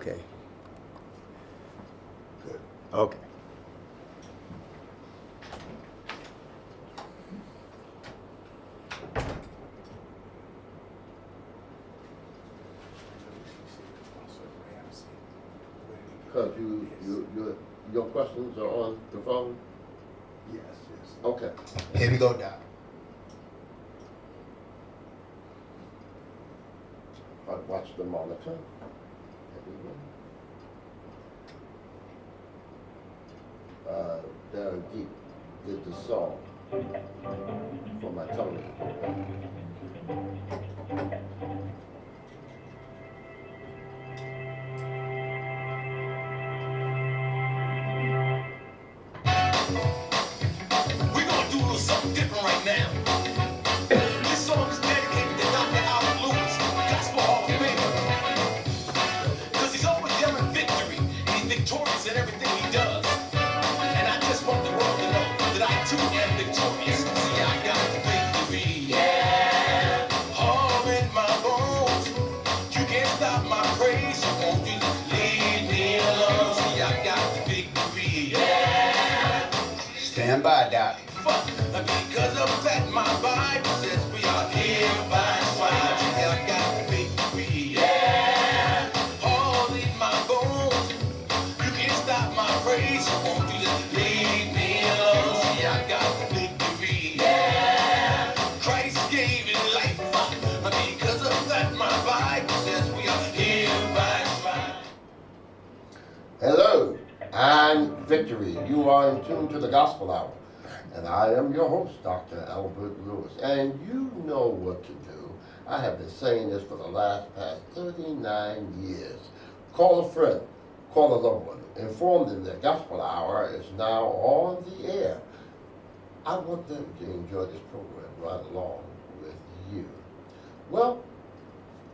Okay. Good. Okay. Because your questions are on the phone? Yes, yes. Okay. Here we go, Doc. Watch the monitor. Darren Deep did the song for my television program. We're gonna do a little something different right now. This song is dedicated to Dr. Albert Lewis, Gospel Hall of Famer. Because he's always yelling victory, and he's victorious in everything he does. And I just want the world to know that I too am victorious. See, I got the victory. Yeah. All in my bones. You can't stop my praise. So won't you leave me alone? See, I got the victory. Yeah. Stand by, Doc. Because of that, my Bible says we are healed by stripes. I got the victory. Yeah. All in my bones. You can't stop my praise. So won't you just leave me alone? See, I got the victory. Yeah. Christ gave his life. Because of that, my Bible says we are healed by stripes. Hello and victory. You are in tune to the Gospel Hour. And I am your host, Dr. Albert Lewis. And you know what to do. I have been saying this for the past 39 years. Call a friend, call a loved one. Inform them that Gospel Hour is now on the air. I want them to enjoy this program right along with you. Well,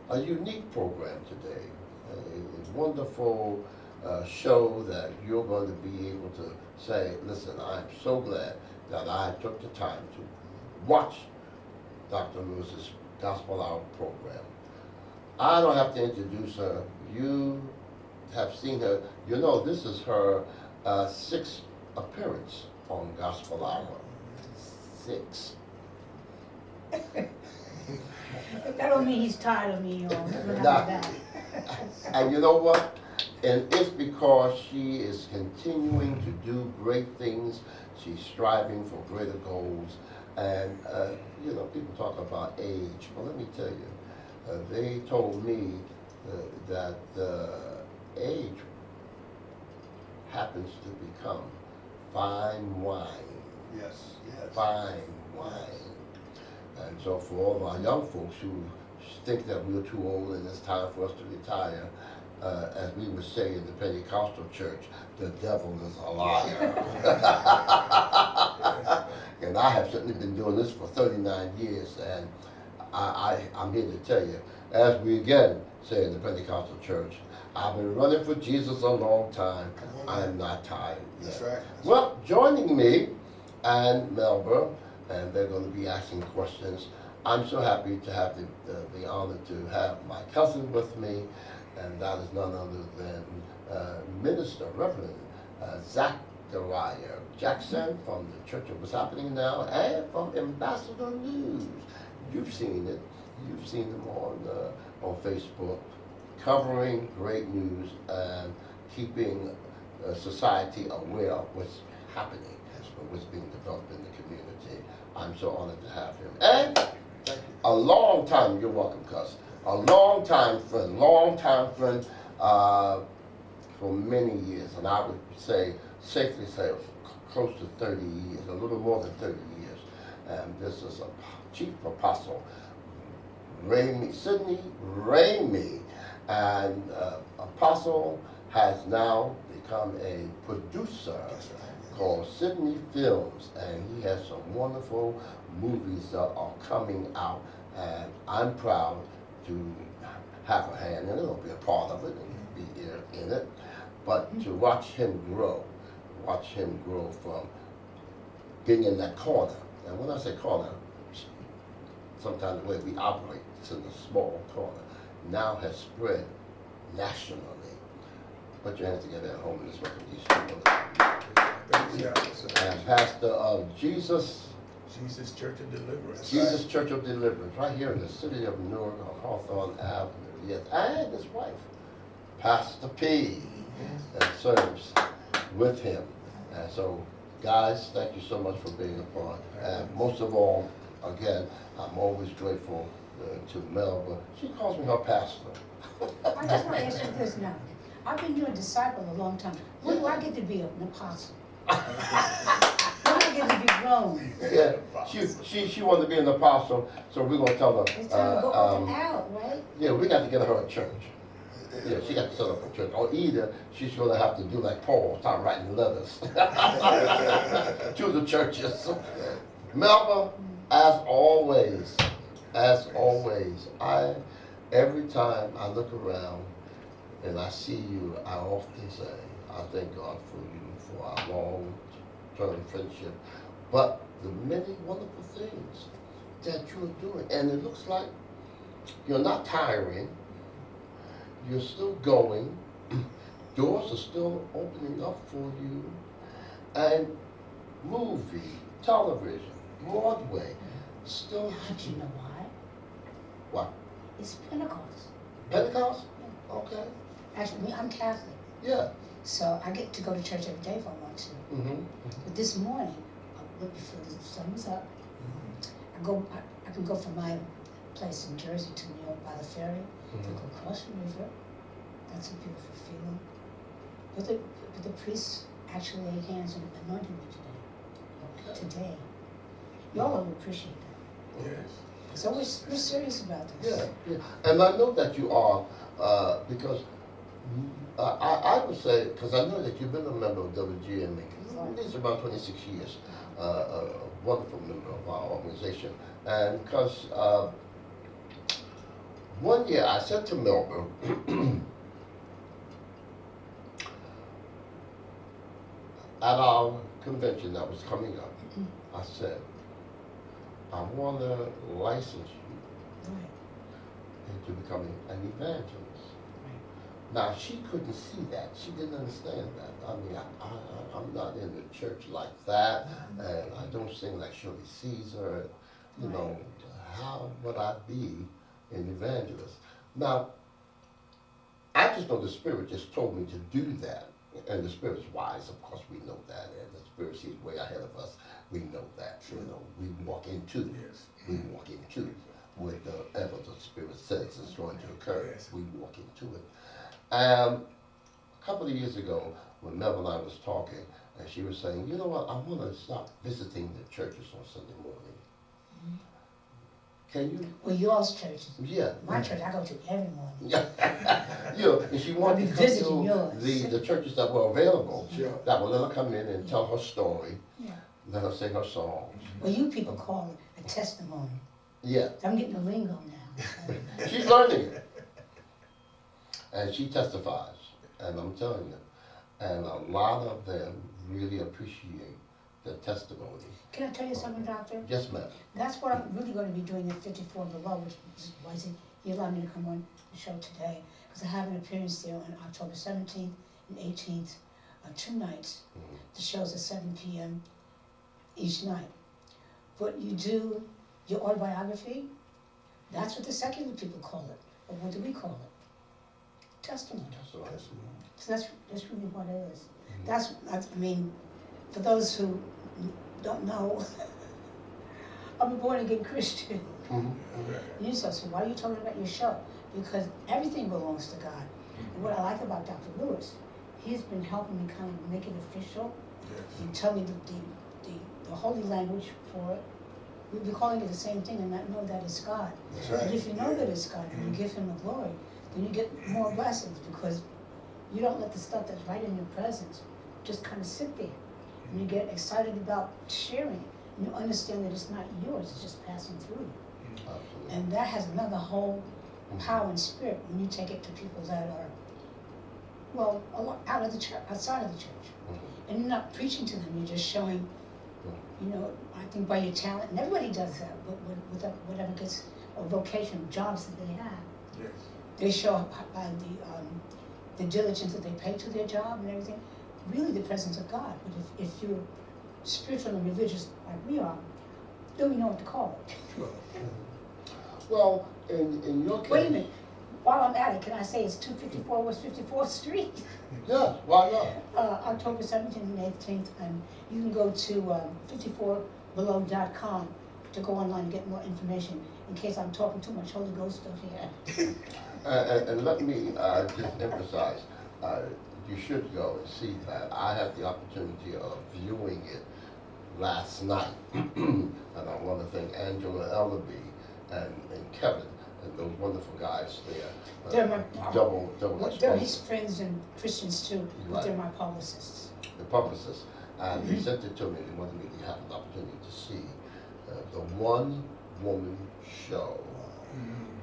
a unique program today. A wonderful show that you're going to be able to say, listen, I'm so glad that I took the time to watch Dr. Lewis's Gospel Hour program. I don't have to introduce her. You have seen her. You know, this is her sixth appearance on Gospel Hour. 6. That don't mean he's tired of me, or nothing like Nah. that. And you know what? And it's because she is continuing to do great things. She's striving for greater goals. And, you know, people talk about age. Well, let me tell you, they told me that age happens to become fine wine. Yes, yes. Fine wine. And so for all of our young folks who think that we're too old and it's time for us to retire, as we would say in the Pentecostal church, the devil is a liar. And I have certainly been doing this for 39 years, and I'm here to tell you, as we again say in the Pentecostal church, I've been running for Jesus a long time. I am not tired yet. That's right. Well, joining me and Melba, and they're going to be asking questions. I'm so happy to have the honor to have my cousin with me, and that is none other than Minister Reverend Zechariah Jackson from the Church of What's Happening Now and from Ambassador News. You've seen it. You've seen them on Facebook, covering great news and keeping society aware of what's happening, what's being developed in the community. I'm so honored to have him. And a long time, you're welcome, cuz, a long time friend for many years, and I would say, safely say, close to 30 years, a little more than 30 years. And this is a chief apostle, Ramey, Sydney Ramey, and apostle has now become a producer called Sydney Films, and he has some wonderful movies that are coming out, and I'm proud to have a hand in it, or be a part of it, and be in it, but to watch him grow from being in that corner. And when I say corner, sometimes the way we operate, it's in a small corner, now has spread nationally. Put your hands together at home in this recognition. Yeah. And pastor of Jesus Church of Deliverance. Jesus Church of Deliverance, right here in the city of Newark on Hawthorne Avenue. Yes, and his wife, Pastor P, that serves with him. And so, guys, thank you so much for being a part. And most of all, again, I'm always grateful to Melba. She calls me her pastor. I just want to ask you this now. I've been your disciple a long time. When do I get to be an apostle? When do I get to be grown? Yeah, she wanted to be an apostle, so we're gonna tell her. It's time to go up and out, right? Yeah, we got to get her a church. Yeah, she got to set up a church. Or either she's gonna have to do like Paul, start writing letters to the churches. Melba, as always, every time I look around and I see you, I often say, I thank God for you, for our long-term friendship, but the many wonderful things that you're doing. And it looks like you're not tiring, you're still going, doors are still opening up for you, and movie, television, Broadway, still But you know why? What? It's Pentecost. Pentecost? Okay. Actually, I'm Catholic, Yeah. so I get to go to church every day if I want to. Mm-hmm. But this morning, before the sun was up, I can go from my place in Jersey to New York by the ferry, to go across the river. That's a beautiful feeling. But the priest actually laid hands and anointed me today. Today. Y'all will appreciate that. Yes. So we're serious about this. Yeah. And I know that you are, because I would say, because I know that you've been a member of WGMA, it's about 26 years, a wonderful member of our organization. And because one year I said to Melba, at our convention that was coming up, I said, I want to license you into becoming an evangelist. Now, she couldn't see that. She didn't understand that. I mean, I'm not in the church like that, and I don't sing like Shirley Caesar. You know, how would I be an evangelist? Now, I just know the Spirit just told me to do that. And the Spirit's wise, of course, we know that. And the Spirit sees way ahead of us. We know that. You know, we walk into whatever the Spirit says is going to occur. We walk into it. A couple of years ago, when Melba and I was talking, and she was saying, you know what, I want to stop visiting the churches on Sunday morning. Can you? Well, y'all's churches. Yeah. My church, I go to every morning. Yeah, and she wanted to visiting come to the churches that were available, Sure. that would let her come in and tell her story, Yeah. let her sing her songs. Well, you people call it a testimony. Yeah, I'm getting the lingo now. she's learning it. And she testifies, and I'm telling you, and a lot of them really appreciate the testimony. Can I tell you something, Doctor? Yes, ma'am. That's what I'm really going to be doing at 54 Below, which is why he allowed me to come on the show today, because I have an appearance there on October 17th and 18th, 2 nights. The show's at 7 p.m. each night. But you do your autobiography, that's what the secular people call it. But what do we call it? Testimony. So that's really what it is. That's I mean, for those who don't know, I'm a born-again Christian. You say, so why are you talking about your show? Because everything belongs to God. And what I like about Dr. Lewis, he's been helping me kind of make it official and tell me the holy language for it. We'll be calling it the same thing and not know that it's God. That's right. But if you know that it's God and you give him the glory, then you get more blessings, because you don't let the stuff that's right in your presence just kind of sit there. And you get excited about sharing it. And you understand that it's not yours, it's just passing through you. Absolutely. And that has another whole power and spirit when you take it to people that are, well, out of the church, outside of the church. And you're not preaching to them, you're just showing, you know, I think by your talent, and everybody does that, with whatever gets, or vocation, jobs that they have. Yes. They show up by the diligence that they pay to their job and everything, really the presence of God. But if you're spiritual and religious like we are, then we know what to call it. Well, in your case. Wait a minute, while I'm at it, can I say it's 254 West 54th Street? Yes, why not? October 17th and 18th, and you can go to 54below.com to go online and get more information, in case I'm talking too much Holy Ghost stuff here. And let me just emphasize, you should go and see that. I had the opportunity of viewing it last night, and I want to thank Angela Ellaby and Kevin and those wonderful guys there. They're my double they're his exposure. friends and Christians too, but Right. they're my publicists. The publicist, and they sent it to me. They wanted me to have an opportunity to see the one-woman show.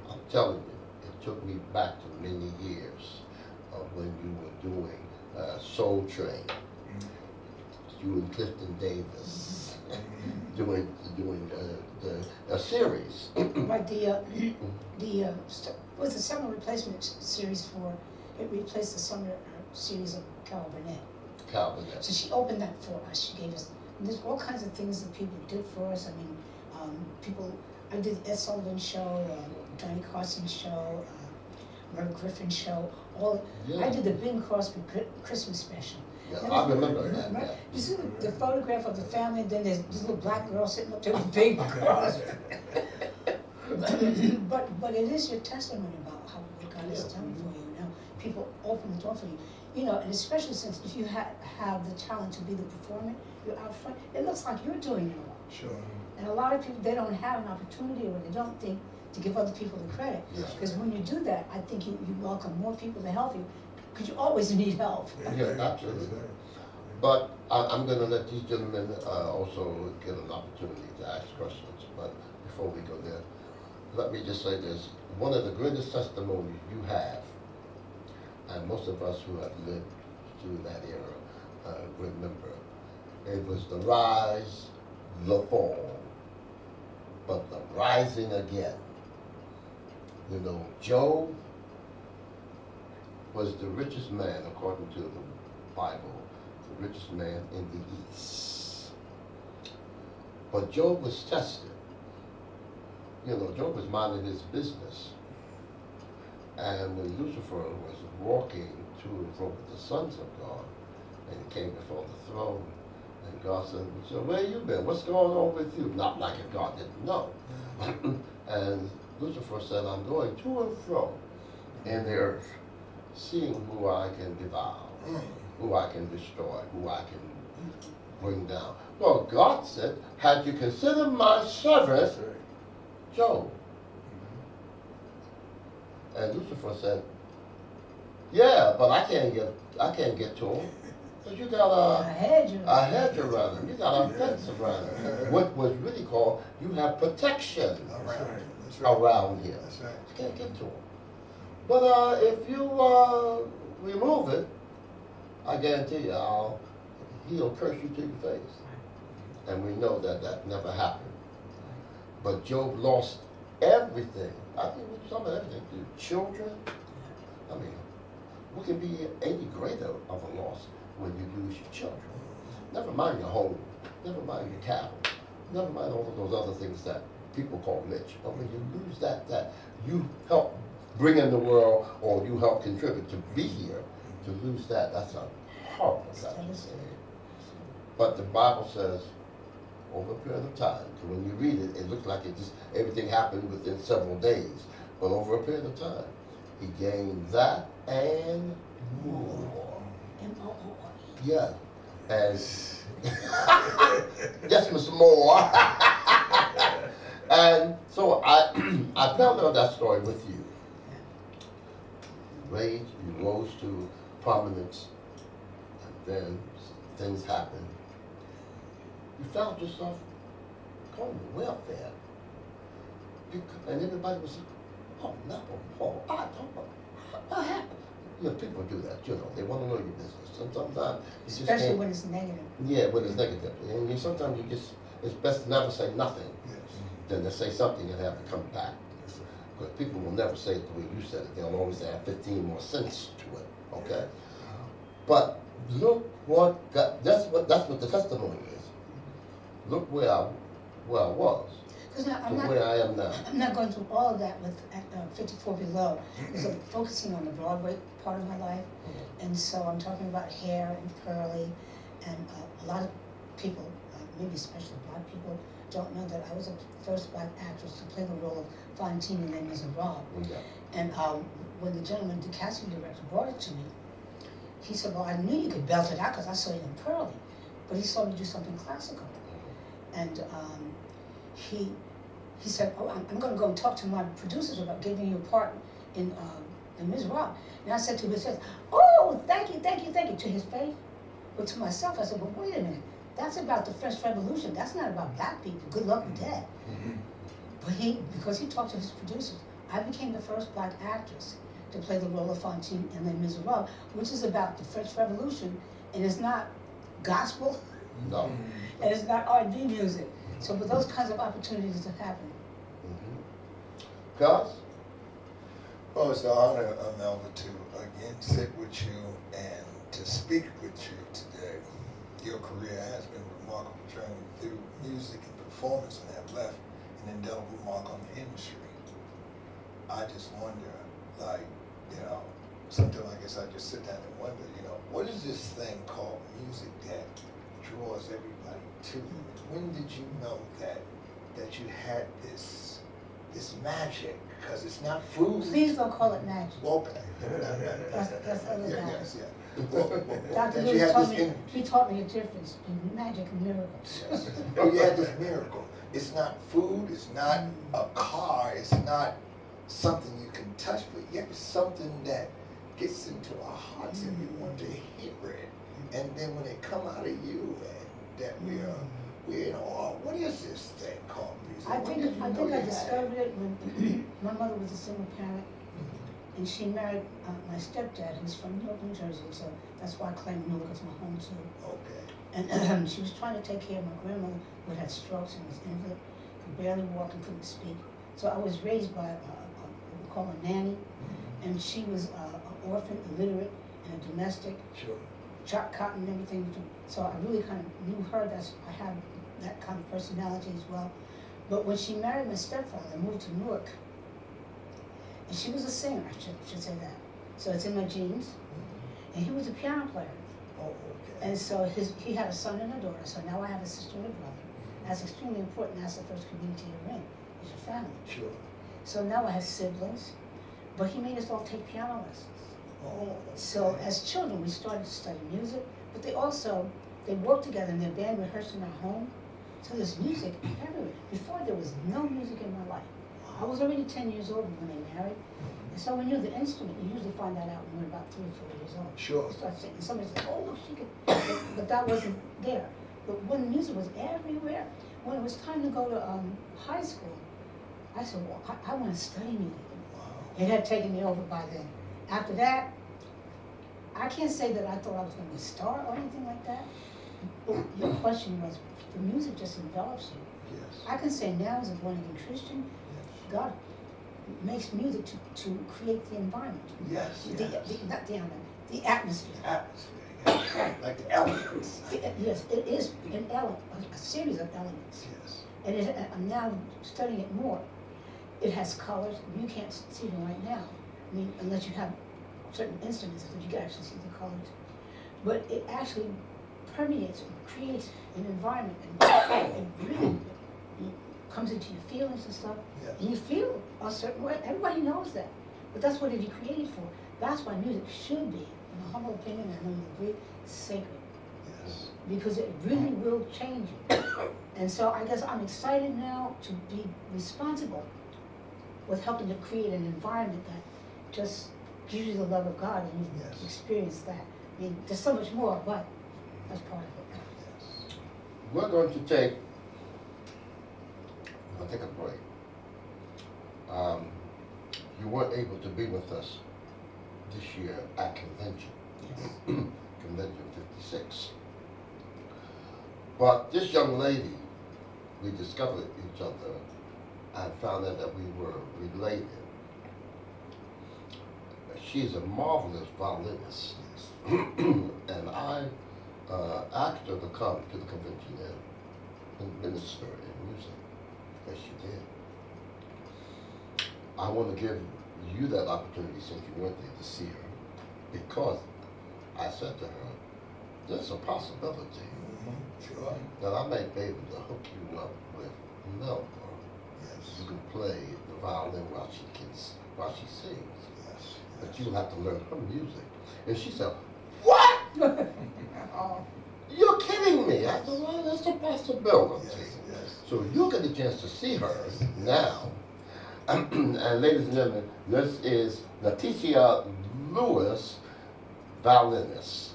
I'm telling you, it took me back to many years of when you were doing Soul Train. You and Clifton Davis doing a series. Like was the summer replacement series for, it replaced the summer series of Carol Burnett. Calvin. So she opened that for us. She gave us, and there's all kinds of things that people did for us. I mean, I did Ed Sullivan show, Johnny Carson show, Merv Griffin show. I did the Bing Crosby Christmas special. Yeah, And I remember that. right? Yeah. You see the photograph of the family, and then there's this little black girl sitting up there with Bing Crosby. but it is your testimony about how what God has done for you. Now, people open the door for you. You know, and especially since if you have the talent to be the performer, you're out front, it looks like you're doing it all. Sure. And a lot of people, they don't have an opportunity, or they don't think to give other people the credit. Yeah. Because when you do that, I think you welcome more people to help you, because you always need help. Yeah, absolutely. But I'm going to let these gentlemen also get an opportunity to ask questions. But before we go there, let me just say this. One of the greatest testimonies you have, and most of us who have lived through that era remember, it was the rise, the fall, but the rising again. You know, Job was the richest man, according to the Bible, the richest man in the East. But Job was tested. You know, Job was minding his business. And when Lucifer was walking to and fro with the sons of God, and he came before the throne, and God said, so where you been? What's going on with you? Not like if God didn't know. And Lucifer said, I'm going to and fro in the earth, seeing who I can devour, who I can destroy, who I can bring down. Well, God said, had you considered my servant, Job? And Lucifer said, yeah, but I can't get to him. Because you got a hedge around him. You got a fence around him. What was really called, you have protection around here. That's right. You can't get to him. But if you remove it, I guarantee you, he'll curse you to your face. And we know that that never happened. But Job lost everything. I think we're talking about everything. The children. I mean, what can be any greater of a loss when you lose your children? Never mind your home. Never mind your cattle. Never mind all of those other things that people call rich. But when you lose that you help bring in the world, or you help contribute to be here, to lose that, that's a horrible tragedy. But the Bible says, over a period of time, so when you read it, it looks like everything happened within several days. But over a period of time, he gained that and more. Yeah. And yes, Mr. Moore. And so I parallel that story with you. You rose to prominence, and then things happened. You found yourself going to welfare. And everybody was saying, oh, no, what happened? You know, people do that, you know, they want to know your business. Sometimes Especially when it's negative. Yeah, when it's negative. And sometimes it's best to never say nothing Yes. than to say something and have it come back. Yes, sir. Good. people will never say it the way you said it. They'll always add 15 more cents to it, okay? But look what God, that's what the testimony is. Look where I was, Because to where I am now. I'm not going through all of that with 54 Below, because I'm focusing on the Broadway part of my life. And so I'm talking about hair and curly, and a lot of people, maybe especially black people, don't know that I was the first black actress to play the role of Fantine in Les Miserables. Yeah. And when the gentleman, the casting director, brought it to me, he said, well, I knew you could belt it out because I saw you in Pearly, but he saw me do something classical. And he said, oh, I'm going to go and talk to my producers about giving you a part in Les Miserables. And I said to his face, oh, thank you, to his face. But to myself, I said, well, wait a minute. That's about the French Revolution. That's not about black people. Good luck with that. But because he talked to his producers, I became the first black actress to play the role of Fantine in Les Miserables, which is about the French Revolution, and it's not gospel, No. and it's not R&B music. So for those kinds of opportunities to happen. Gus? Well, it's an honor, Melba, to again sit with you and to speak with you today. Your career has been a remarkable journey through music and performance and have left an indelible mark on the industry. I just wonder, like, something like this, I just sit down and wonder, what is this thing called music that draws everybody to you? When did you know that you had this magic? Because it's not food. Please don't call it magic. Okay. That's other than Yes. Dr. That you Lewis had taught this me, energy. he taught me a difference in magic and miracles. Yes. Oh, you had this miracle. It's not food, it's not a car, it's not something you can touch, but yet it's something that gets into our hearts and we want to hear it. And then when it come out of you, and that we're in awe. What is this thing called music? I When think did you know you I had discovered it when my mother was a single parent, and she married my stepdad, who's from Newark, New Jersey, so that's why I claim Newark as my home too. Okay. And she was trying to take care of my grandmother who had strokes and was invalid, could barely walk and couldn't speak. So I was raised by what we call a nanny, and she was an orphan, illiterate, and a domestic, Sure. chopped cotton and everything. So I really kind of knew her. I have that kind of personality as well. But when she married my stepfather, I moved to Newark, and she was a singer, I should say that. So it's in my genes. And he was a piano player. Oh, okay. And so he had a son and a daughter, so now I have a sister and a brother. That's extremely important. That's the first community you're in, is your family. Sure. So now I have siblings, but he made us all take piano lessons. Oh, So okay. as children, we started to study music, but they worked together in their band, rehearsed in our home. So there's music everywhere. Before, there was no music in my life. I was already 10 years old when they married. And so when you're the instrument, you usually find that out when you're about 3 or 4 years old. Sure. You start singing. Somebody says, oh, look, she could. But that wasn't there. But when music was everywhere, when it was time to go to high school, I said, well, I want to study music. Wow. It had taken me over by then. After that, I can't say that I thought I was going to be a star or anything like that. But your question was, the music just envelops you. Yes. I can say now as a born-again Christian, God makes music to create the environment. Yes. Not the environment, the atmosphere. Atmosphere. Yeah. Like the elements. Yes, it is an element, a series of elements. Yes. And I'm now studying it more. It has colors. You can't see them right now. I mean, unless you have certain instruments that you can actually see the colors. But it actually permeates and creates an environment, and it really comes into your feelings and stuff. Yes. And you feel a certain way. Everybody knows that. But that's what it is created for. That's why music should be, in my humble opinion, I know you agree, sacred. Yes. Because it really will change you. And so I guess I'm excited now to be responsible with helping to create an environment that just gives you the love of God, and you Yes. experience that. I mean, there's so much more, but that's part of it. Yes. We're going to take a break. You weren't able to be with us this year at convention, Yes. Convention 56. But this young lady, we discovered each other and found out that we were related. she's a marvelous violinist. And I asked her to come to the convention and minister in music, as she did. I want to give you that opportunity since you went there to see her, because I said to her, there's a possibility Sure. that I might be able to hook you up with Melba. Yes. You can play the violin while she sings, Yes. but you'll have to learn her music. And she said, what? You're kidding me. I said, well, that's a possibility. Yes. Yes. So you'll get a chance to see her now. And ladies and gentlemen, this is Leticia Lewis, violinist.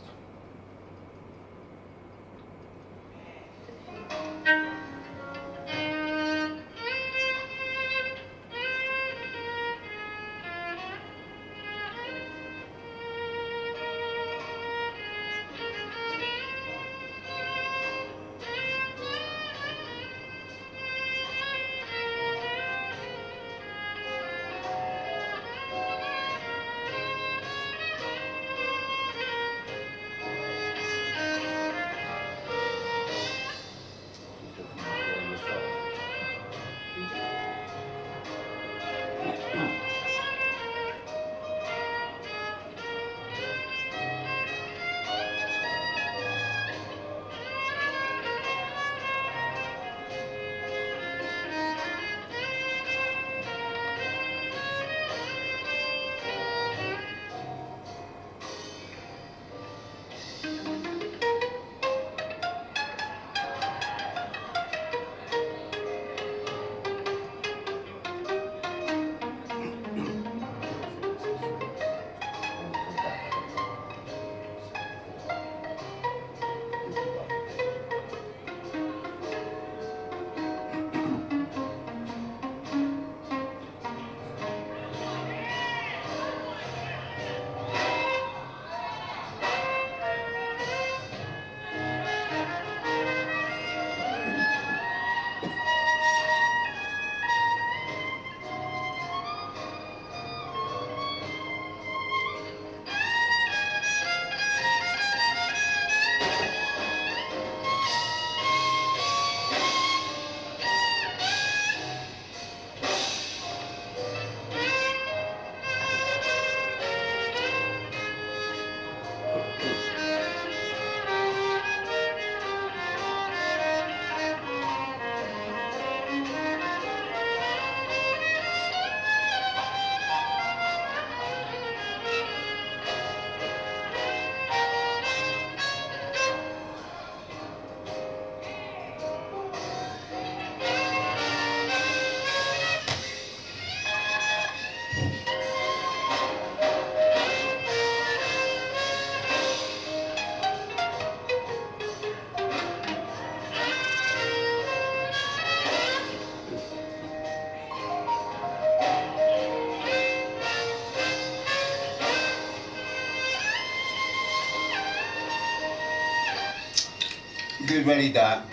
Get ready, Doc.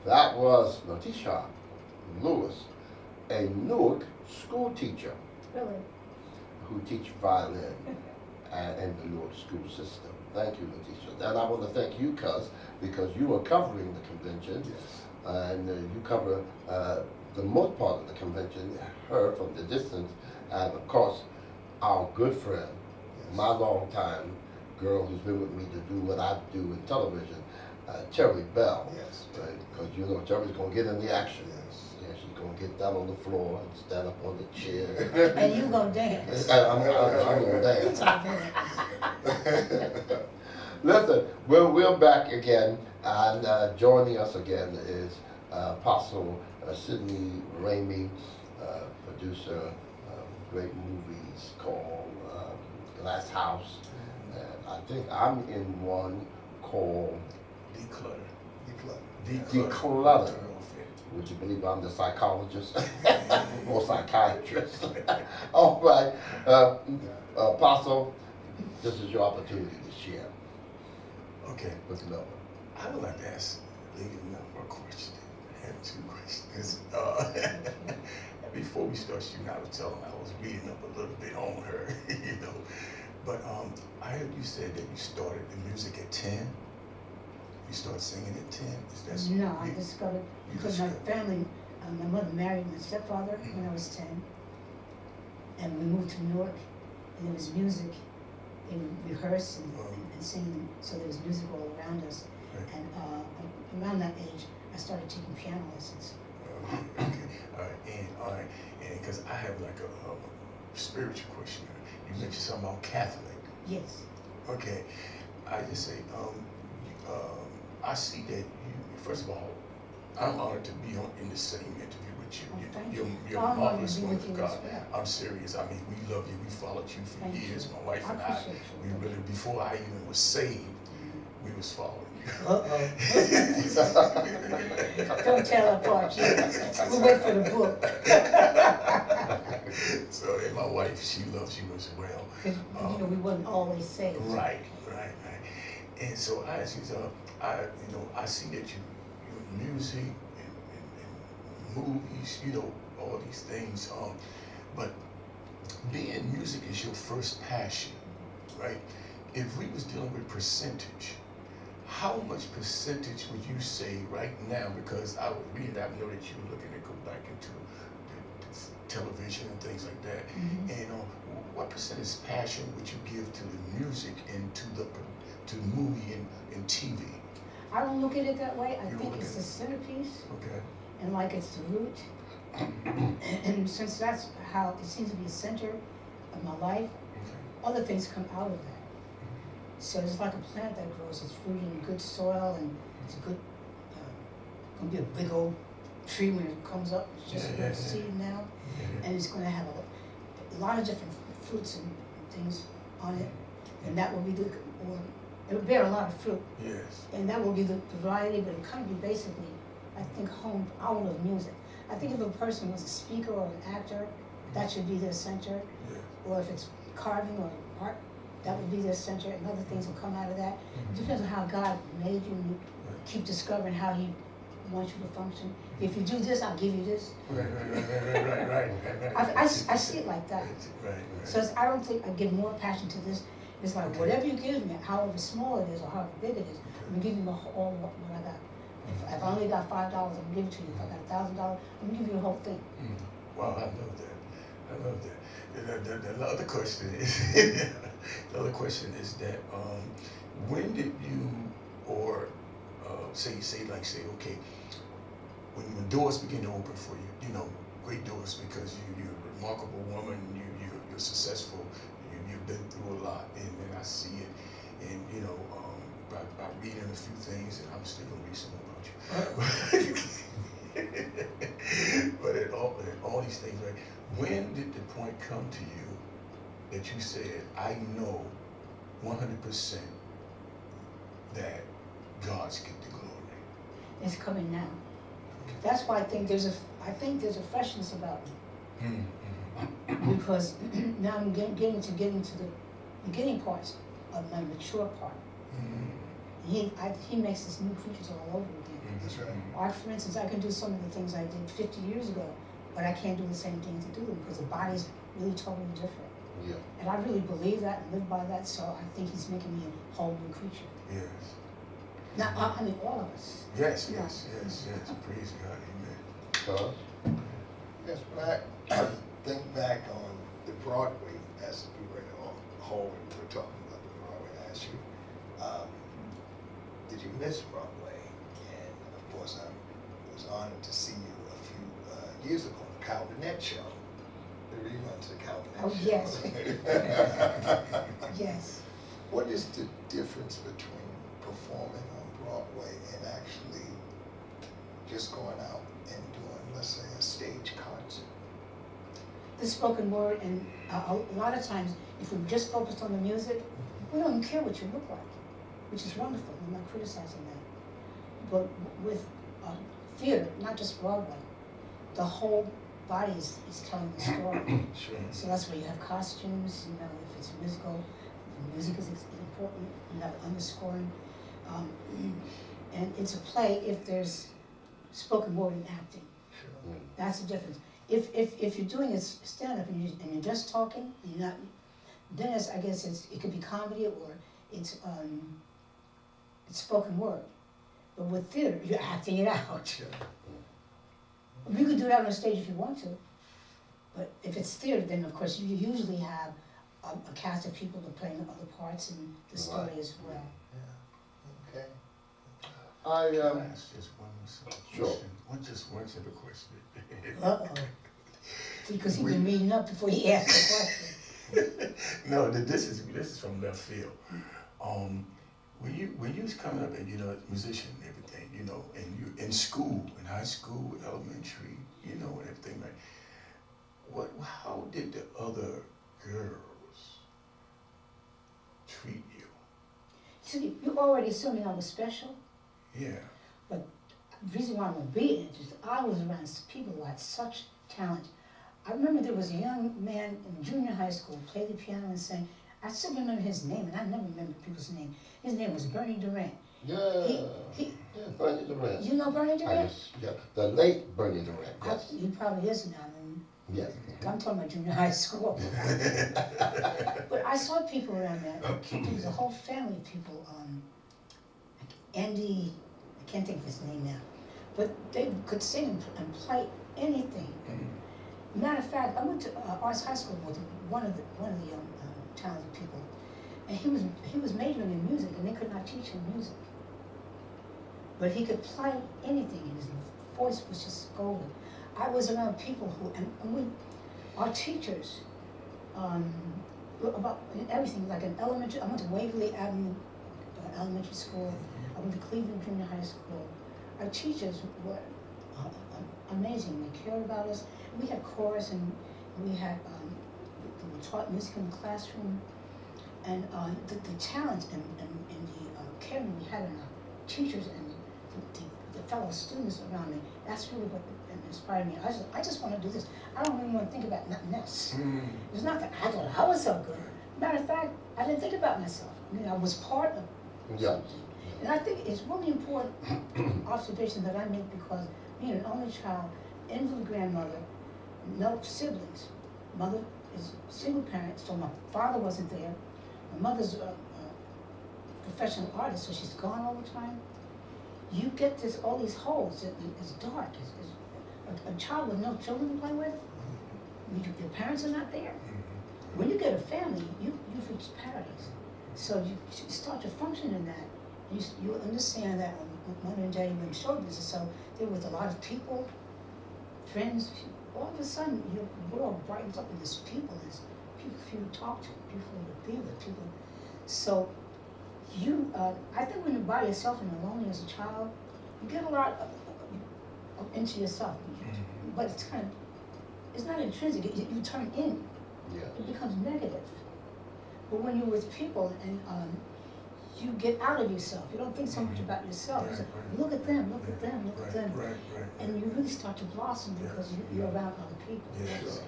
That was Leticia Lewis, a Newark school teacher Really? who teach violin in the Newark school system. Thank you, Leticia. And I want to thank you, Cuz, because you are covering the convention, Yes. and you cover the most part of the convention, her from the distance, and of course, our good friend, Yes. my longtime girl who's been with me to do what I do in television, Cherry Bell. Yes. Because you know Cherry's gonna get in the action. Yes. Yeah, she's gonna get down on the floor and stand up on the chair. And you gonna dance. I'm gonna dance. Okay. Listen, we're back again, and joining us again is Apostle Sidney Ramey, producer of great movies called Glass House, and I think I'm in one called Declutter. Declutter. Would you believe I'm the psychologist or psychiatrist? All right, Apostle, this is your opportunity to share Okay, with Melba. I would like to ask Lady Melba a question. I have two questions. Before we start shooting, I was telling her I was reading up a little bit on her, you know. But I heard you said that you started the music at 10. You started singing at 10. Is that so? No, I discovered, because my family, my mother married my stepfather when I was 10, and we moved to New York, and there was music. They would rehearse and sing, so there was music all around us. Right. And around that age, I started taking piano lessons. Okay, all right, and because I have like a spiritual question. You mentioned something about Catholic. Yes. Okay, I just say, I see that you. First of all, I'm honored to be in the same interview with you. Oh, thank You're, you. you're I'm a honored marvelous to be woman with of you as God. well. I'm serious. I mean, we love you. We followed you for Thank years. you. My wife I and I. appreciate you. We really, before I even was saved, we was following you. Don't tell her part yet. We'll wait for the book. So, and my wife, she loves you as well. Because, we wouldn't always say it. Right. And so I ask you, I see that you music and movies, all these things. But being music is your first passion, right? If we was dealing with percentage, how much percentage would you say right now? Because I was reading, I know that you were looking to go back into the television and things like that. Mm-hmm. And what percentage passion would you give to the music and to the movie and TV? I don't look at it that way. I You don't think look it's at the centerpiece, Okay. and like it's the root. And since that's how it seems to be the center of my life, other things come out of that. So it's like a plant that grows. It's rooted in good soil, and it's a good, gonna be a big old tree when it comes up. It's just a seed now, and it's gonna have a lot of different fruits and things on it, and that will be it'll bear a lot of fruit, Yes. and that will be the variety. But it kind of be basically, I think, honed out of music. I think if a person was a speaker or an actor, that should be their center. Yeah. Or if it's carving or art, that would be their center, and other things will come out of that. It depends on how God made you, and you keep discovering how He wants you to function. If you do this, I'll give you this. Right. I see it like that. Right. So I don't think I give more passion to this. It's like whatever you give me, however small it is or however big it is, I'm gonna give you all what I got. If I only got $5, I'm gonna give it to you. If I got $1,000, I'm gonna give you the whole thing. Wow, I love that. The other question is, is that when did you, or say, okay, when doors begin to open for you, great doors because you're a remarkable woman, you're successful, you've been through a lot, and then I see it, and by reading a few things, and I'm still gonna read some more about you. But in all these things, right? When did the point come to you that you said, I know 100% that God's get the glory? It's coming now. That's why I think there's a freshness about me. Because now I'm getting to the beginning parts of my mature part. He makes us new creatures all over again. That's right. Like, for instance, I can do some of the things I did 50 years ago, but I can't do the same things to do them because the body's really totally different. Yeah. And I really believe that and live by that, so I think He's making me a whole new creature. Yes. Now, I mean, all of us. Yes. Praise God. Amen. Yes, when I think back on the Broadway, as we were in the hallway, we were talking about the Broadway, I asked you, did you miss Broadway? And of course, I was honored to see you a few years ago on the Calvin Net show, the rerun to the Calvin Net show. Yes. Yes. What is the difference between performing on Broadway and actually just going out and doing, let's say, a stage concert? The spoken word, and a lot of times, if we just focused on the music, we don't even care what you look like, which is wonderful. I'm not criticizing that. But with theater, not just Broadway, the whole body is telling the story. Sure. So that's where you have costumes, you know, if it's musical, the music is important, you have underscoring. And it's a play if there's spoken word and acting. Sure. That's the difference. If you're doing a stand-up and you're just talking, and you're not, then I guess it could be comedy or it's spoken word. But with theater, you're acting it out. Sure. You could do that on a stage if you want to, but if it's theater, then of course you usually have a cast of people that play other parts in the story Right. as well. Yeah. Okay. I, Can I ask just one simple Sure. question? One simple question. Uh-oh. Because he's been reading up before he asked the question. No, this is from left field. When you was coming up and you know, musician and everything, you know, and you in school, in high school, elementary, you know, and everything, like, how did the other girls treat you? See, you're already assuming I was special. Yeah. The reason why I'm gonna be in it is I was around people who had such talent. I remember there was a young man in junior high school who played the piano and sang. I still remember his name, and I never remember people's name. His name was Bernie Durant. yeah, He- yeah, Bernie Durant. You know Bernie Durant? Yeah, the late Bernie Durant, yes, He probably is now. I mean, yes. I'm talking about junior high school. But I saw people around that. There was a whole family of people. Andy, I can't think of his name now, but they could sing and play anything. Matter of fact, I went to Arts High School with one of the talented people, and he was majoring in music, and they could not teach him music. But he could play anything, and his voice was just golden. I was around people who, our teachers, about everything, like an elementary, I went to Waverly Avenue Elementary School, I went to Cleveland Junior High School. Our teachers were amazing, they cared about us. We had chorus and we had, we taught music in the classroom. And the talent and the caring we had in our teachers and the fellow students around me, that's really what inspired me. I just want to do this. I don't really want to think about nothing else. It's not that I thought I was so good. Matter of fact, I didn't think about myself. I mean, I was part of Yeah. something. And I think it's really important observation that I make because being an only child, invalid grandmother, no siblings. Mother is single parent, so my father wasn't there. My mother's a professional artist, so she's gone all the time. You get all these holes. It's dark. A child with no children to play with. Your parents are not there. When you get a family, you've reached paradise. So you start to function in that. You understand that Mother and Daddy were in show business, so there was a lot of people, friends. All of a sudden, your world brightens up with this people. There's people for you to talk to, people to be with, people. So I think when you're by yourself and you're lonely as a child, you get a lot into yourself. But it's not intrinsic. You turn in. Yeah. It becomes negative. But when you're with people and you get out of yourself, you don't think so much about yourself. You say, look at them, look at them, look at them. Right. And you really start to blossom because you're around other people. Yes.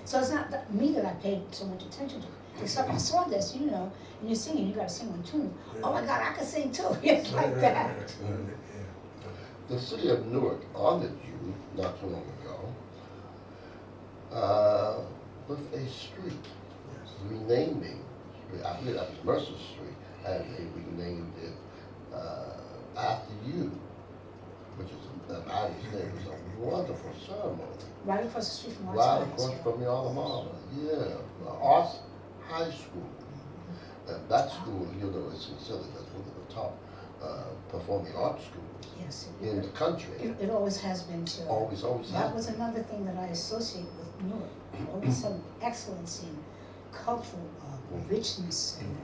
So it's not me that I paid so much attention to. Except I saw this, you know, and you're singing, you gotta sing on tune. Oh my God, I can sing too. It's like that. The city of Newark honored you not too long ago with a street, renaming, I believe that was Mercer Street, and they renamed it after you, which is, I understand, was a wonderful ceremony. Right across the street from Arts Right High across School. from your alma mater, yeah, Arts High School. And that school, you know, is considered as one of the top performing arts schools Yes. in the country. It always has been too. Always has That was been. another thing that I associate with Newark. Always some excellence in cultural richness and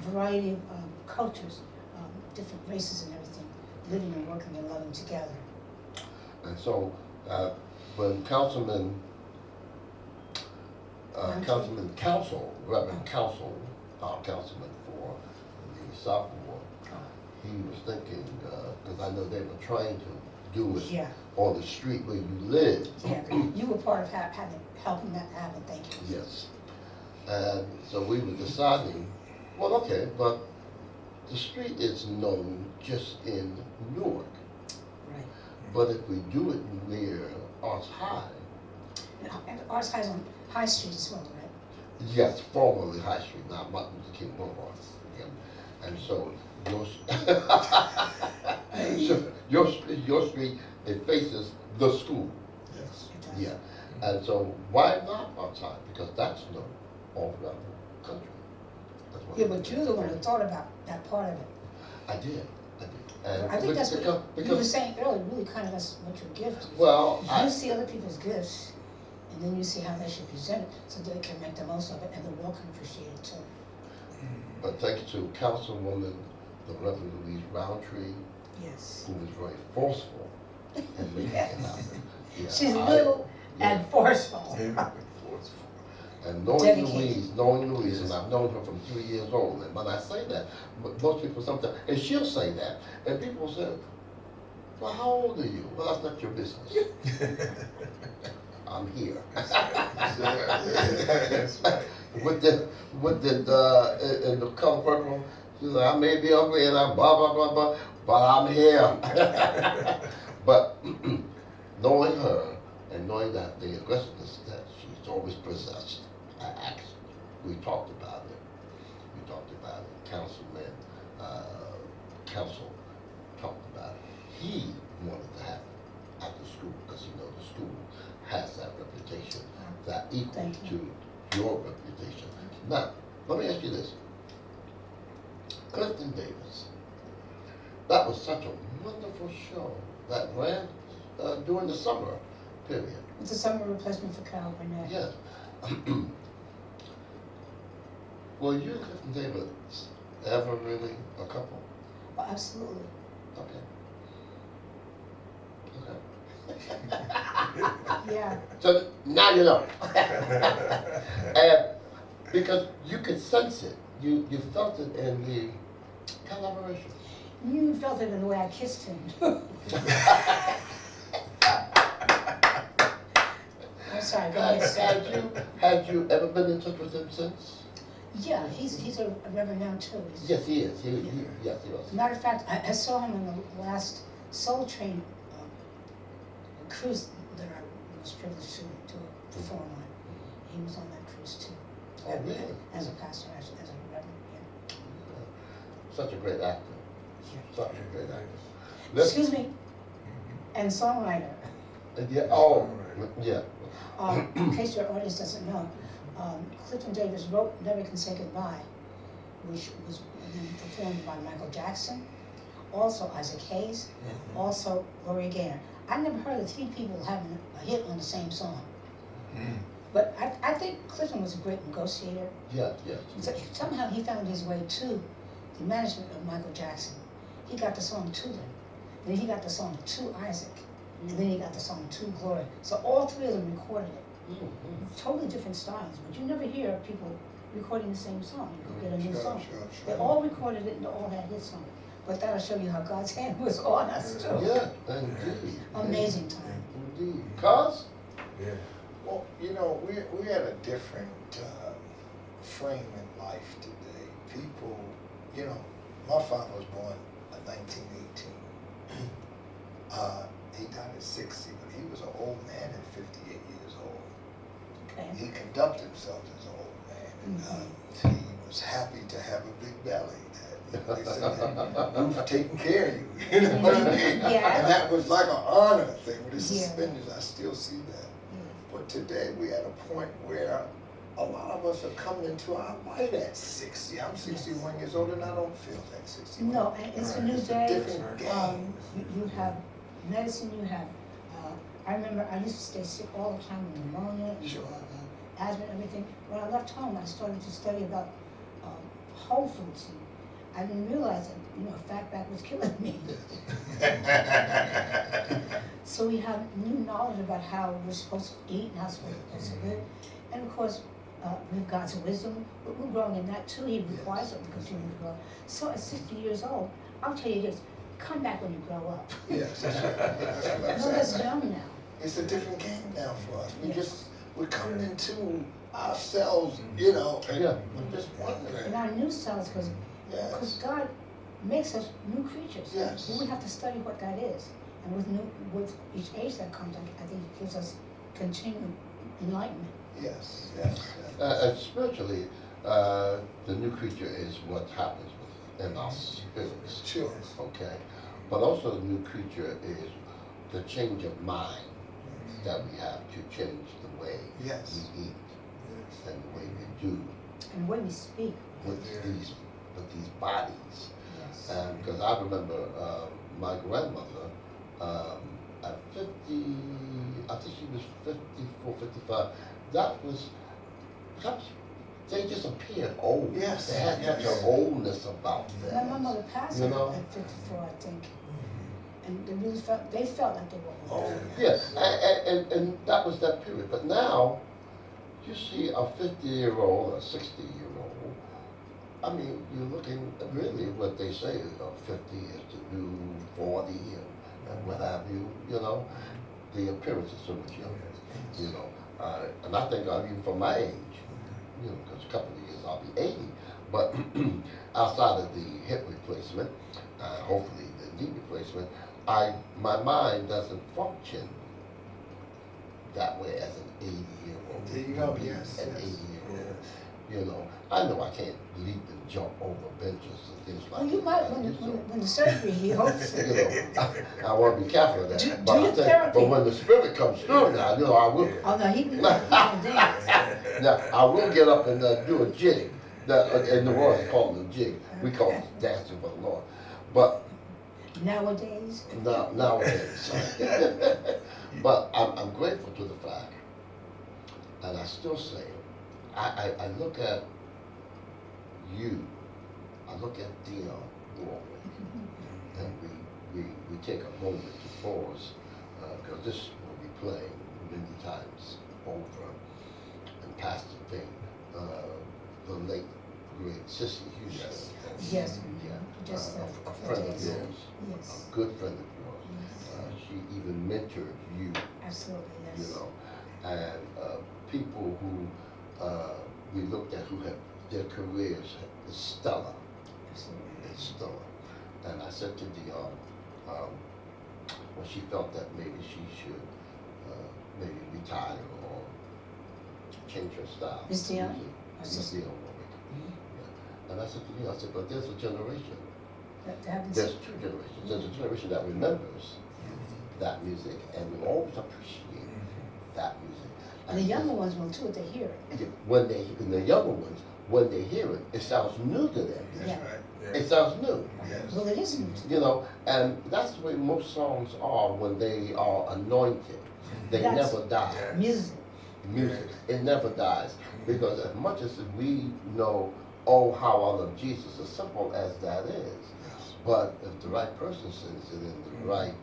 variety of cultures, different races and everything, living and working and loving together. And so, when Councilman Council, Reverend Council, our councilman for the sophomore, he was thinking, because I know they were trying to do it Yeah. on the street where you live. Yeah, you were part of helping that happen, thank you. Yes. And so we were deciding, well, okay, but the street is known just in Newark. Right. But if we do it near Arts High, And Arts High's on High Street as well, right? yes, formerly High Street, now Martin Luther King Boulevard. Yeah. And so your street, it faces the school. Yes. It does. Yeah. And so why not Arts High? Because that's known all around the country. That's what Yeah, but you're the one who thought about that part of it. I did. And I think that's what you were because saying earlier, really kind of that's what your gift is. well, You see other people's gifts, and then you see how they should present it, so they can make the most of it, and the world can appreciate it too. but thanks to Councilwoman, the Reverend Louise Roundtree, Yes. who was very forceful in making it happen. Yeah, She's little yeah. and forceful. And knowing Dedicated. Louise, and I've known her from 3 years old, and when I say that, most people sometimes, and she'll say that, and people say, well, how old are you? Well, that's not your business. I'm here. That's right. In the color purple, she's like, I may be ugly and I'm blah, blah, blah, blah, but I'm here. But knowing her and knowing that the aggressiveness that she's always possessed, we talked about it. We talked about it. Councilman, council talked about it. He wanted to have it at the school because you know the school has that reputation that equals Thank to your reputation. Now, let me ask you this. Clifton Davis, that was such a wonderful show that ran during the summer period. It's a summer replacement for Carol Burnett. Yes. Were you and Clifton Davis ever really a couple? Oh, absolutely. Okay. Yeah. So now you know. And because you could sense it, you felt it in the collaboration. You felt it in the way I kissed him. I'm sorry, go ahead. Had you ever been in touch with him since? Yeah, he's a reverend now too. Yes, he is. Yes, he was. Matter of fact, I saw him on the last Soul Train cruise that I was privileged to perform on. He was on that cruise too. Oh, really? As a pastor, as a reverend, yeah. Such a great actor. Such a great actor. Excuse me, and songwriter. Yeah. Oh, yeah. In case your audience doesn't know, Clifton Davis wrote Never Can Say Goodbye, which was then performed by Michael Jackson, also Isaac Hayes, also Gloria Gaynor. I never heard of 3 people having a hit on the same song. But I think Clifton was a great negotiator. Yeah, yeah. So somehow he found his way to the management of Michael Jackson. He got the song to them. Then he got the song to Isaac. And then he got the song to Gloria. So all 3 of them recorded it. Totally different styles, but you never hear people recording the same song. You could get a new song. They all recorded it and they all had hits on it. But that'll show you how God's hand was on us too. Yeah, indeed. Amazing time. Indeed. Cuz? Yeah. Well, you know, we had a different frame in life today. People, you know, my father was born in 1918. He died at 60, but he was an old man at 58 years old. Okay. He conducted himself as an old man, and he was happy to have a big belly. They said, "You've taken care of you." You know what I mean? Yeah. And that was like an honor thing with the Yeah. suspenders. I still see that. But today we at a point where a lot of us are coming into our light at 60. I'm 61 years old and I don't feel that 61. No, and it's a new It's a day. different game. You have medicine, you have, I remember I used to stay sick all the time with pneumonia, Sure. asthma and everything. When I left home, I started to study about whole foods. And I didn't realize that, fatback was killing me. So we have new knowledge about how we're supposed to eat and how we're supposed to live. And of course, with God's wisdom, but we're growing in that too. He requires us to continue to grow. So at 60 years old, I'll tell you this, come back when you grow up. Yes, that's right. That's what I'm No, that's saying. young now. It's a different game now for us. Yes. We're coming into ourselves, you know, and Yeah. we're just In wondering. our new selves, because Yes, God makes us new creatures. Yes. But we have to study what that is. And with each age that comes, I think it gives us continued enlightenment. yes, yes, yes. And spiritually, the new creature is what happens within our spirits. Sure. Okay, but also the new creature is the change of mind that we have to change the way Yes. we eat Yes. and the way we do And when we speak, with these bodies. yes. Because I remember my grandmother at 50, I think she was 54, 55. That was they just appeared old. Yes, They had such yes. an oldness about them. My mother passed You know? at 54, I think. And they felt like they were old. Oh, Yeah, and that was that period. But now, you see a 50-year-old, a 60-year-old, I mean, you're looking, really what they say is 50 is the new 40 and what have you, you know. The appearance is so much younger, you know. And I think even for my age, you know, because a couple of years I'll be 80, but outside of the hip replacement, hopefully the knee replacement, my mind doesn't function that way as an 80-year-old. There you go, yes, An yes. 80-year-old. You know, I know I can't leap and jump over benches and things like Well, that. you might, I used to. when the surgery heals. You know, I want to be careful of that. Do but, your I think, therapy. but when the spirit comes through now, you know, I will. Oh, no, he can dance. Now, I will get up and do a jig. In the world, they call it a jig. We call it dancing for the Lord. But Nowadays. nowadays. But I'm grateful to the fact, and I still say, I look at you, I look at Dion Warwick, and we take a moment to pause, because this will be playing many times over, and Pastor Bing, the late great Sissy Houston. Yes. Yeah, Just a friend of days. yours, Yes. a good friend of yours. She even mentored you, Absolutely, you yes. know, and people who we looked at who have their careers is stellar, Absolutely. it's stellar. And I said to Dion, when she felt that maybe she should maybe retire or change her style. Miss Dion? music, Miss Miss Dion Warwick. Yeah. And I said to Dion, I said, but there's a generation. That happens. There's two generations. There's a generation that remembers that music and will always appreciate that music. And the younger ones will too, if they hear it. And the younger ones, when they hear it, it sounds new to them. That's Yeah. right. It sounds new, Yes. Well, it isn't. you know, and that's the way most songs are when they are anointed. They That's- never die. Yeah. Music. Music, it never dies. Because as much as we know, oh, how I love Jesus, as simple as that is, but if the right person sings it in the right,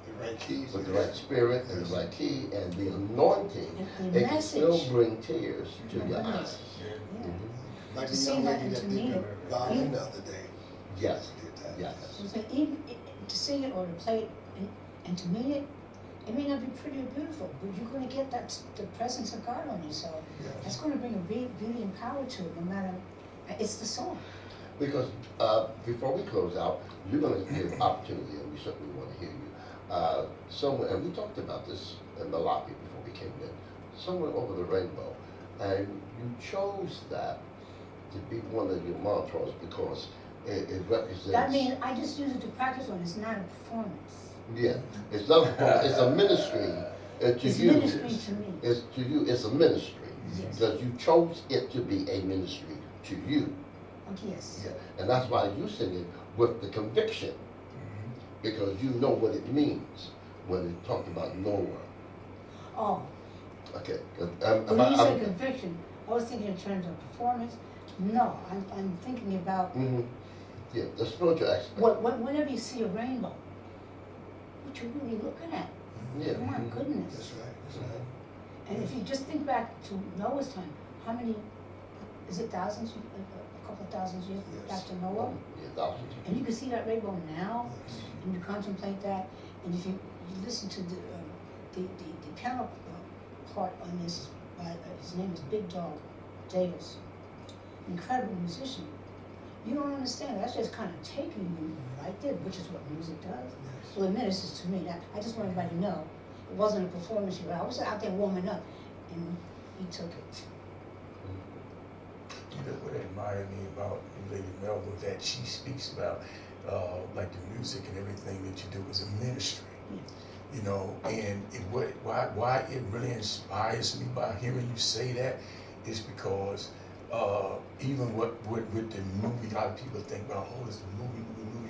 The right keys. with the right spirit and the right key and the anointing, And the it can still message. bring tears to My your goodness. eyes. Yeah. Mhm. Like To the sing young that lady and that to did mean the it. violin the other day. Yes, Did that. yes. So even to sing it or to play it and to mean it, it may not be pretty or beautiful, but you're going to get the presence of God on you. So Yes. that's going to bring a beauty and power to it, no matter. It's the song. Because before we close out, you're going to give opportunity, and we certainly want to hear you. Somewhere, and we talked about this in the lobby before we came in, somewhere over the rainbow, and you chose that to be one of your mantras because it represents. That means I just use it to practice on. It's not a performance. Yeah, it's not. It's a ministry to It's you. ministry to me. It's to you. It's a ministry Yes. because you chose it to be a ministry to you. Okay, yes. Yeah, and that's why you sing it with the conviction, because you know what it means when it talked about Noah. Oh, Okay. when you say conviction, I was thinking in terms of performance. No, I'm thinking about Yeah, the spiritual aspect. whenever you see a rainbow, what you're really looking at. Yeah. Oh my goodness. That's right. That's right. And if you just think back to Noah's time, how many is it thousands, a couple of thousand years Yes. back to Noah? Yeah, thousands. And you can see that rainbow now, and you contemplate that, and if you listen to the piano part on this, by, his name is Big Dog Davis, incredible musician. You don't understand, that's just kind of taking you right there, which is what music does. Well, it ministers to me, that, I just want everybody to know, it wasn't a performance, I was out there warming up, and he took it. You know what admired me about Lady Melba, that she speaks about, like the music and everything that you do is a ministry. You know, and why it really inspires me by hearing you say that is because even with the movie, a lot of people think about, oh, it's a movie,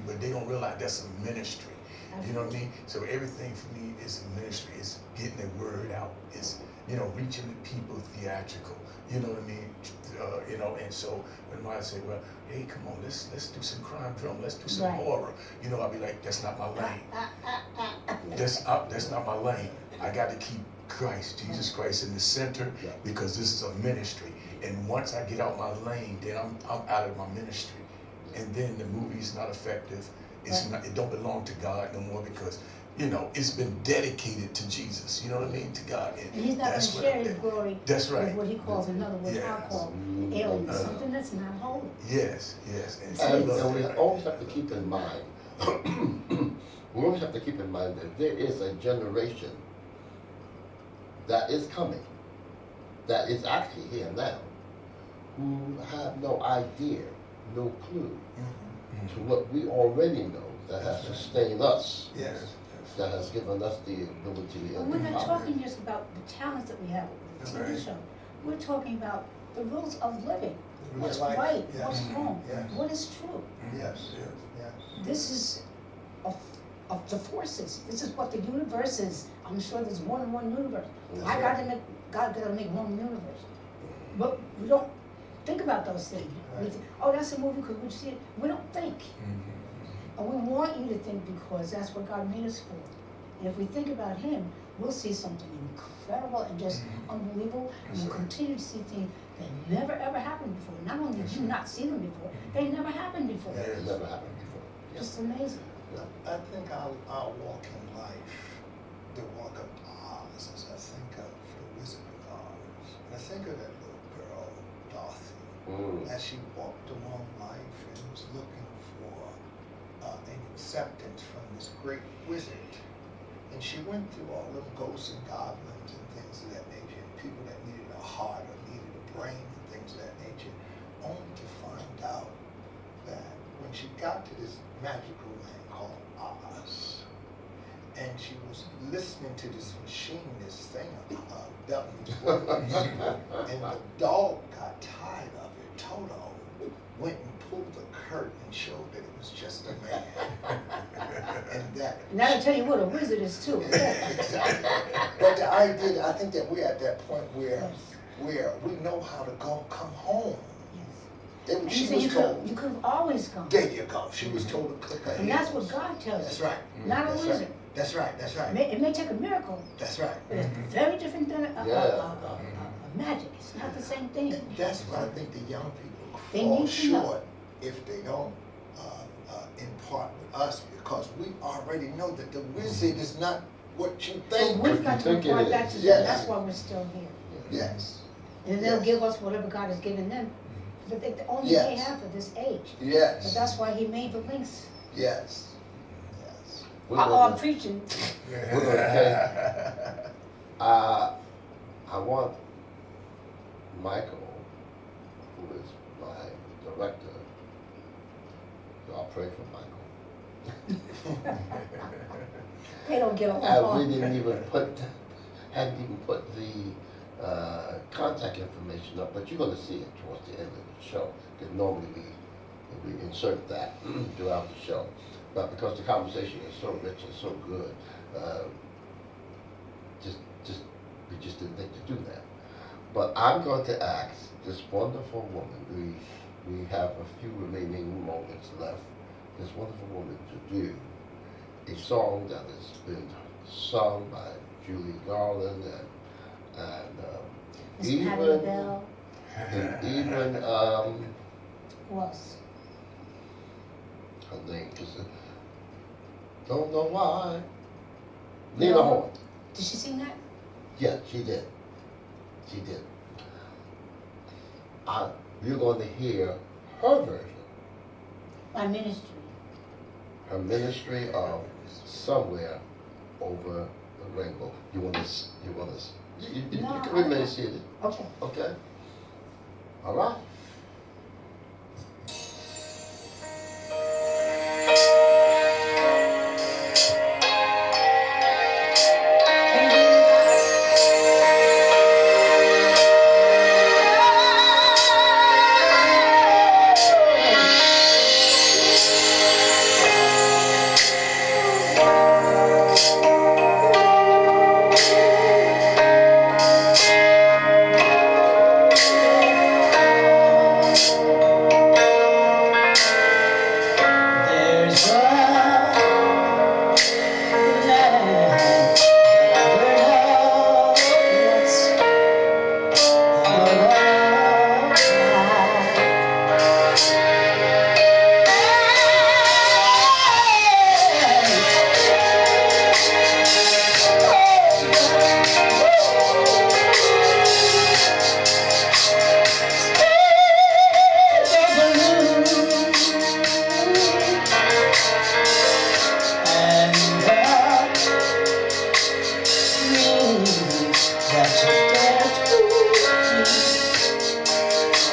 but they don't realize that's a ministry. You know what I mean? So everything for me is a ministry. It's getting the word out. It's, you know, reaching the people theatrical. You know what I mean? You know, and so when I say, well, hey, come on, let's do some crime drama, let's do some Right. horror. You know, I'll be like, that's not my lane. That's not my lane. I got to keep Christ, Jesus Christ, in the center Yeah. because this is a ministry. And once I get out my lane, then I'm out of my ministry. And then the movie's not effective. It's Right. not. It don't belong to God no more because, you know, it's been dedicated to Jesus. You know what I mean? To God. And he's not gonna that's what share I'm- his glory That's with right. what he calls, in other words, Yeah. alcohol, aliens, Uh-huh. something that's not holy. Yes. And And we always have to keep in mind, we always have to keep in mind that there is a generation that is coming, that is actually here now, who have no idea, no clue to what we already know that has sustained us, Yes. that has given us the ability And and we're the not power. talking just about the talents that we have with the TV Right. show. We're talking about the rules of living. Real What's life, right, yes. what's wrong, Yes. what is true. Yes. Yes. This is of the forces. This is what the universe is. I'm sure there's more than one universe. That's God right. gotta make one universe. But we don't think about those things. We Right. think, oh, that's a movie because we see it. We don't think. Mm-hmm. And we want you to think because that's what God made us for. And if we think about Him, we'll see something incredible and just unbelievable. And That's we'll right. continue to see things that never ever happened before. Not only did you not see them before, they never happened before. Yeah. It never happened before. Yeah. Just amazing. I think our walk in life, the walk of Oz, as I think of the Wizard of Oz, and I think of that little girl, Dorothy, as she walked along life and was looking for an acceptance from this great wizard. And she went through all of ghosts and goblins and things of that nature, and people that needed a heart or needed a brain and things of that nature, only to find out that when she got to this magical land called Oz, and she was listening to this machine, this thing, belting these words, and the dog got tired of it. Toto went and pulled the curtain and showed that it was just a man, and that. And that'll tell you what a wizard is too. Exactly. But the idea, I think that we're at that point where we know how to come home. And She you say was you told. could have always gone. There you go. She was told to click her And that's heels. what God tells That's us. right. Not a That's wizard. right. That's right. That's right. It may take a miracle, That's right. but it's very different than Yeah. a magic. It's not the same thing. And that's what I think the young people They fall need to know. short if they don't impart with us, because we already know that the wizard is not what you But think. we've got to think it report back to is. them. Yes. That's why we're still here. Yes. And they'll Yes. give us whatever God has given them. But they only they Yes. have for this age. But Yes. that's why He made the links. Yes. Yes. We're I'm gonna- preaching. We're gonna I want Michael, who is my director, so I'll pray for Michael. They don't get off the And we phone. hadn't even put the contact information up, but you're gonna see it towards the end of the show, because normally we insert that throughout the show. But because the conversation is so rich and so good, we just didn't think to do that. But I'm going to ask this wonderful woman, we have a few remaining moments left, this wonderful woman to do a song that has been sung by Julie Garland and Miss Patti LaBelle. and even, Who else? her name just, don't know why. Lena Horne. Did she sing that? Yeah, she did. She did. You're going to hear her version. My ministry. Her ministry of Somewhere Over the Rainbow. You want to, you No, can remain seated, Okay. okay? All right. There's a land where once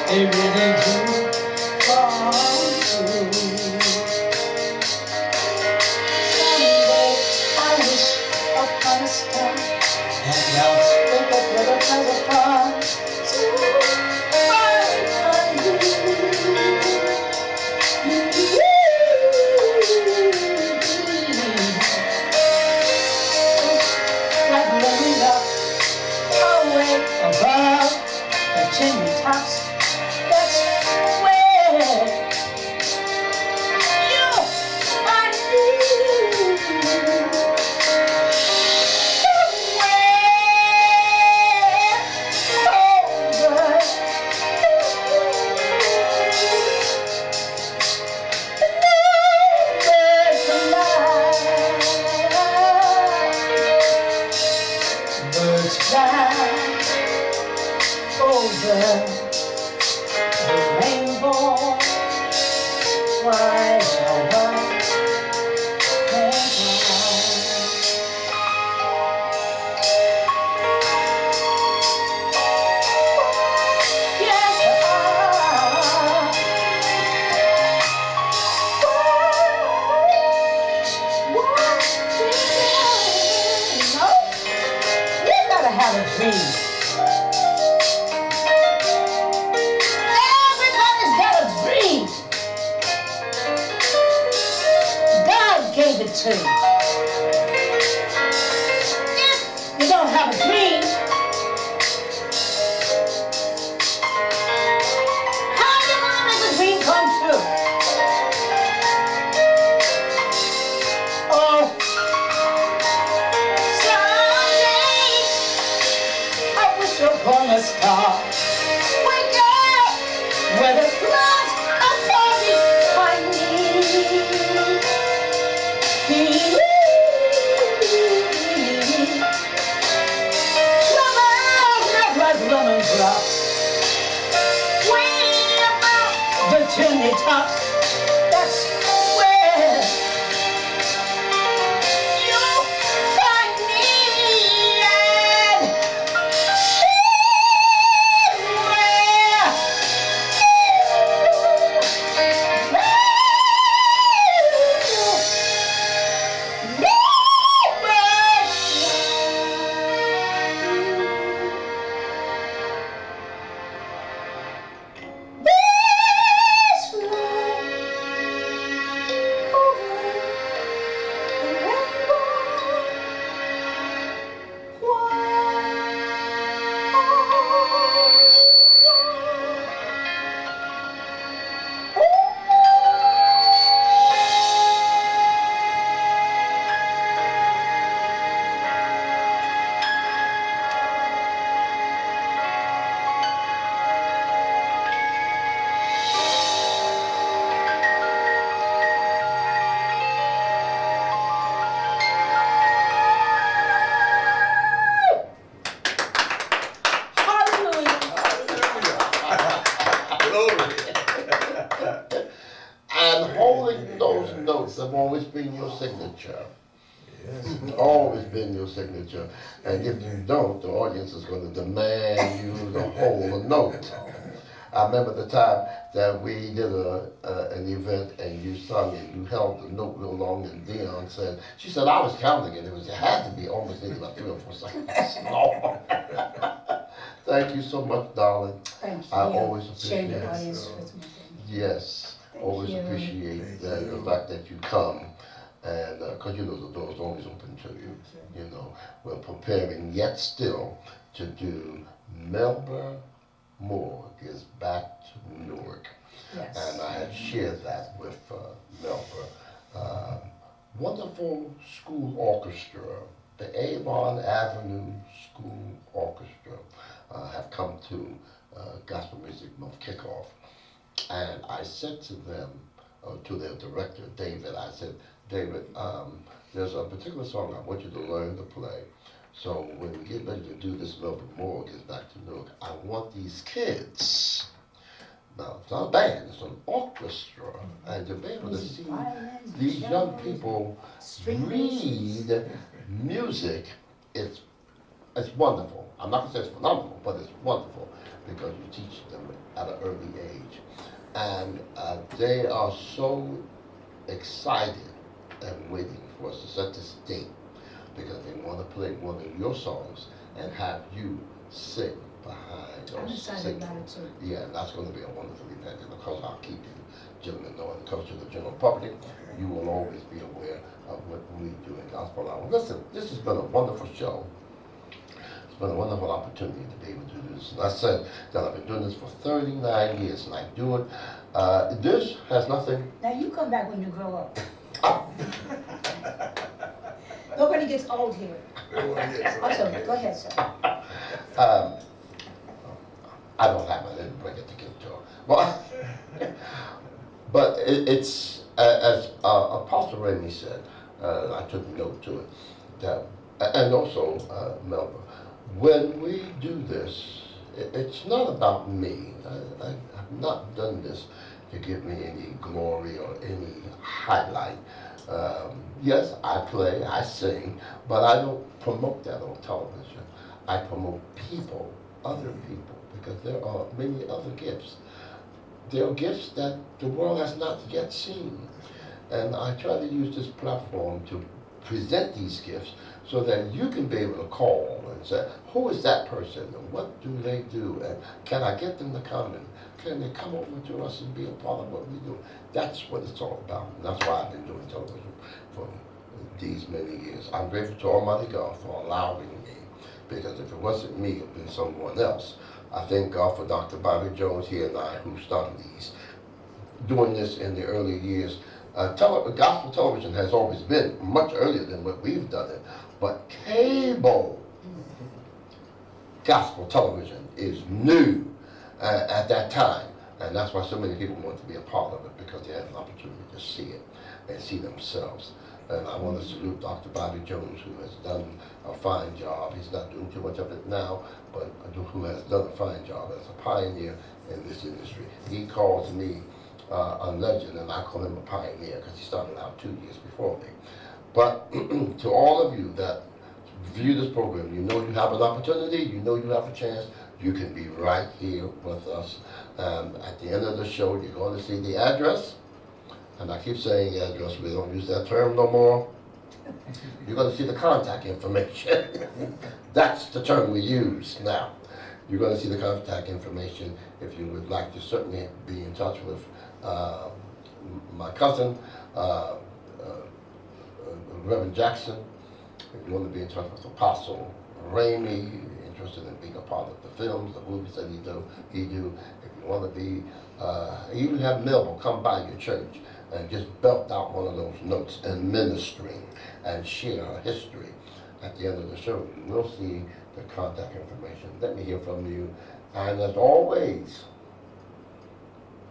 everything you fall through. Someday I wish upon a star, and I'll think of what it was upon to like blowing up away above the chimney tops. That's where you find me. Somewhere birds fly over the rainbow. Why, oh, why can't I? Yes, you gotta have a dream. Everybody's got a dream. God gave it to you. If you don't have a dream, how are you gonna make the dream come true? Oh, someday I wish upon a star. Wake up where the clouds are foggy behind me. Clouds not like lemon drops. Way above the chimney tops. That's where you find me. And This have always been your signature. Yes. Always been your signature. And if you don't, the audience is going to demand you to hold a note. I remember the time that we did an event and you sung and you held the note real long and Dion said, she said, I was counting it. It had to be almost maybe about 3 or 4 seconds long. Thank you so much, darling. Thank you. I always appreciate Sharing the it. audience with me. Yes, Thank always you. appreciate the fact that you come. And because you know the door's always open to you. You know, we're preparing yet still to do Melba Moore Gives Back to New York. Yes. And I had shared that with Melba. Wonderful school orchestra, the Avon Avenue School Orchestra, have come to Gospel Music Month kickoff. And I said to them, to their director, David, I said, David, there's a particular song I want you to learn to play. So when we get ready to do this Melba Moore Gives Back to New York, I want these kids, now it's not a band, it's an orchestra, and to be able to see these young people read music, it's wonderful. I'm not going to say it's phenomenal, but it's wonderful because you teach them at an early age. And they are so excited and waiting for us to set this date because they want to play one of your songs and have you sing behind I'm or excited sing. about it too. Yeah, that's going to be a wonderful event, and of course I'll keep you gentlemen know when it comes to the general public. You will always be aware of what we do in Gospel Hour. Listen, this has been a wonderful show. It's been a wonderful opportunity to be able to do this. And I said that I've been doing this for 39 years, and I do it. This has nothing. Now you come back when you grow up. Nobody gets old here. Also, go ahead, sir. I don't have it. I didn't bring it to give to her. But it's as Apostle Ramey said. I took note to it. That, and also Melba, when we do this, it's not about me. I've not done this to give me any glory or any highlight. Yes, I play, I sing, but I don't promote that on television. I promote people, other people, because there are many other gifts. There are gifts that the world has not yet seen. And I try to use this platform to present these gifts so that you can be able to call and say, who is that person and what do they do? And can I get them to come and can they come over to us and be a part of what we do? That's what it's all about. And that's why I've been doing television for these many years. I'm grateful to Almighty God for allowing me, because if it wasn't me, it would have been someone else. I thank God for Dr. Bobby Jones here and I, who started doing this in the early years. Gospel television has always been much earlier than what we've done it, but cable gospel television is new at that time, and that's why so many people want to be a part of it, because they have an opportunity to see it and see themselves. And I want to salute Dr. Bobby Jones, who has done a fine job. He's not doing too much of it now, but who has done a fine job as a pioneer in this industry. He calls me a legend, and I call him a pioneer because he started out 2 years before me. But to all of you that view this program, you know you have an opportunity, you know you have a chance, you can be right here with us. At the end of the show, you're going to see the address. And I keep saying address, we don't use that term no more. You're going to see the contact information. That's the term we use now. You're going to see the contact information if you would like to certainly be in touch with my cousin, Reverend Jackson. If you want to be in touch with Apostle Ramey, interested in being a part of the films, the movies that he do. If you want to be, even have Melba come by your church and just belt out one of those notes and ministering and share her history. At the end of the show, you will see the contact information. Let me hear from you. And as always,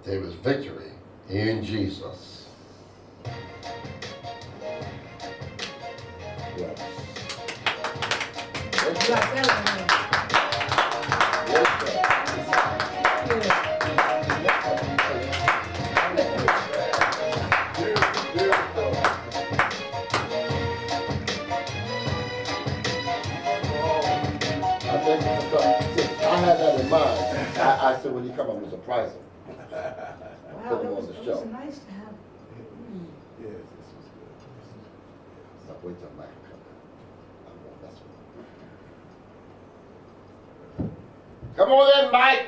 there is victory in Jesus. Yes. You like that one, I think I had that in mind. I said when you come, I'm gonna surprise him. Wow, Put him it on was, the it show. was nice to have. Yes, this was good. Now wait till Michael comes in. I won't mess with him. Come on in, Mike.